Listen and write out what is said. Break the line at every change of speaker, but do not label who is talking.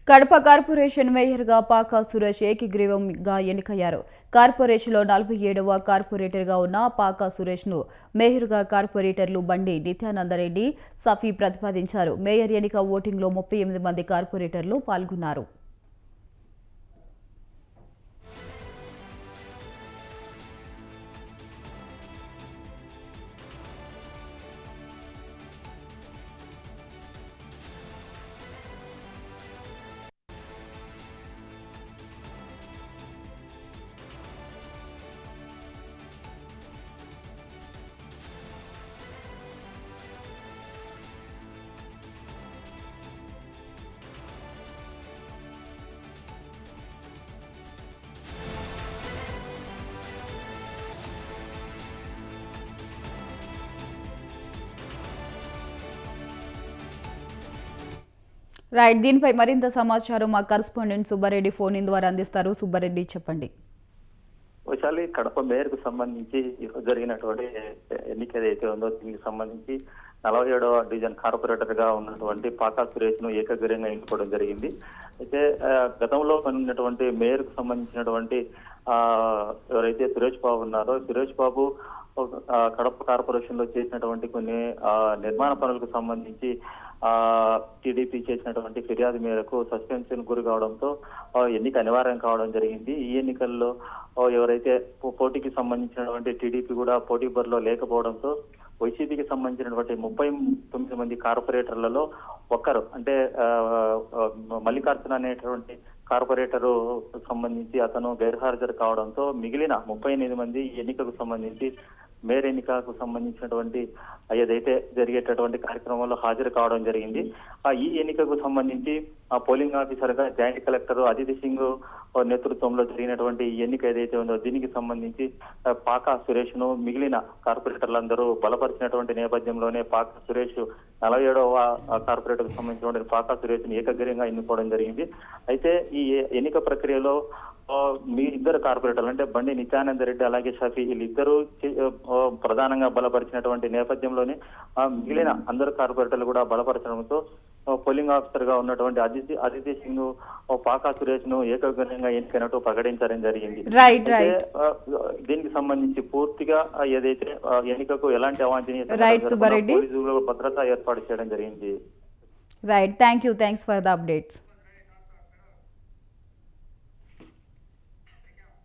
Kadapa corporation మేయర్గా పాకా సురేష్ ఏకగ్రీవంగా ఎన్నికయ్యారు. కార్పొరేషన్లో 47వ కార్పొరేటర్గా ఉన్న పాకా సురేష్ను మేయర్గా కార్పొరేటర్లు బండి నిత్యానందరెడ్డి, సఫీ ప్రతిపాదించారు. మేయర్ ఎన్నిక ఓటింగ్లో 38 మంది కార్పొరేటర్లు పాల్గొన్నారు. రైట్, దీనిపై మరింత సమాచారం మా కరెస్పాండెంట్ సుబ్బారెడ్డి ఫోన్ ఇన్ ద్వారా అందిస్తారు. సుబ్బారెడ్డి, చెప్పండి.
వైశాలి, కడప మేయర్కు సంబంధించి జరిగినటువంటి ఎన్నిక ఏదైతే ఉందో దీనికి సంబంధించి 47వ డివిజన్ కార్పొరేటర్ గా ఉన్నటువంటి పాకా సురేష్ ను ఏకగ్రీవంగా ఎన్నుకోవడం జరిగింది. అయితే గతంలో ఉన్నటువంటి మేయర్ కు సంబంధించినటువంటి ఎవరైతే సురేష్ బాబు ఉన్నారో, సురేష్ బాబు కడప కార్పొరేషన్ లో చేసినటువంటి కొన్ని నిర్మాణ పనులకు సంబంధించి టీడీపీ చేసినటువంటి ఫిర్యాదు మేరకు సస్పెన్షన్ గురి కావడంతో ఎన్నిక అనివార్యం కావడం జరిగింది. ఈ ఎన్నికల్లో ఎవరైతే పోటీకి సంబంధించినటువంటి టీడీపీ కూడా పోటీ బరిలో లేకపోవడంతో వైసీపీకి సంబంధించినటువంటి 39 మంది కార్పొరేటర్లలో ఒక్కరు అంటే మల్లికార్జున అనేటువంటి కార్పొరేటరు సంబంధించి అతను గైర్హాజరు కావడంతో మిగిలిన 38 మంది ఎన్నికకు సంబంధించి మేయర్ ఎన్నికకు సంబంధించినటువంటి ఏదైతే జరిగేటటువంటి కార్యక్రమంలో హాజరు కావడం జరిగింది. ఈ ఎన్నికకు సంబంధించి పోలింగ్ ఆఫీసర్ గా జాయింట్ కలెక్టర్ అదితి సింగ్ నేతృత్వంలో జరిగినటువంటి ఈ ఎన్నిక ఏదైతే ఉందో దీనికి సంబంధించి పాకా సురేష్ ను మిగిలిన కార్పొరేటర్లందరూ బలపరిచినటువంటి నేపథ్యంలోనే పాకా సురేష్ 47వ కార్పొరేటర్ కు సంబంధించినటువంటి పాకా సురేష్ ను ఏకగ్రీవంగా ఎన్నుకోవడం జరిగింది. అయితే ఈ ఎన్నిక ప్రక్రియలో మీ ఇద్దరు కార్పొరేటర్లు అంటే బండి నిత్యానందరెడ్డి అలాగే షఫీ వీళ్ళిద్దరూ ప్రధానంగా బలపరిచినటువంటి నేపథ్యంలోనే మిగిలిన అందరు కార్పొరేటర్లు కూడా బలపరచడంతో పోలింగ్ ఆఫీసర్ గా ఉన్నటువంటి అదితి సింగ్ పాకా సురేష్ ను ఏకగ్రీవంగా ఎన్నికైనట్టు ప్రకటించడం జరిగింది. దీనికి సంబంధించి పూర్తిగా ఏదైతే ఎన్నికకు ఎలాంటి అవాంఛనీయ పోలీసులు భద్రత ఏర్పాటు చేయడం జరిగింది.
Right, thanks for the updates.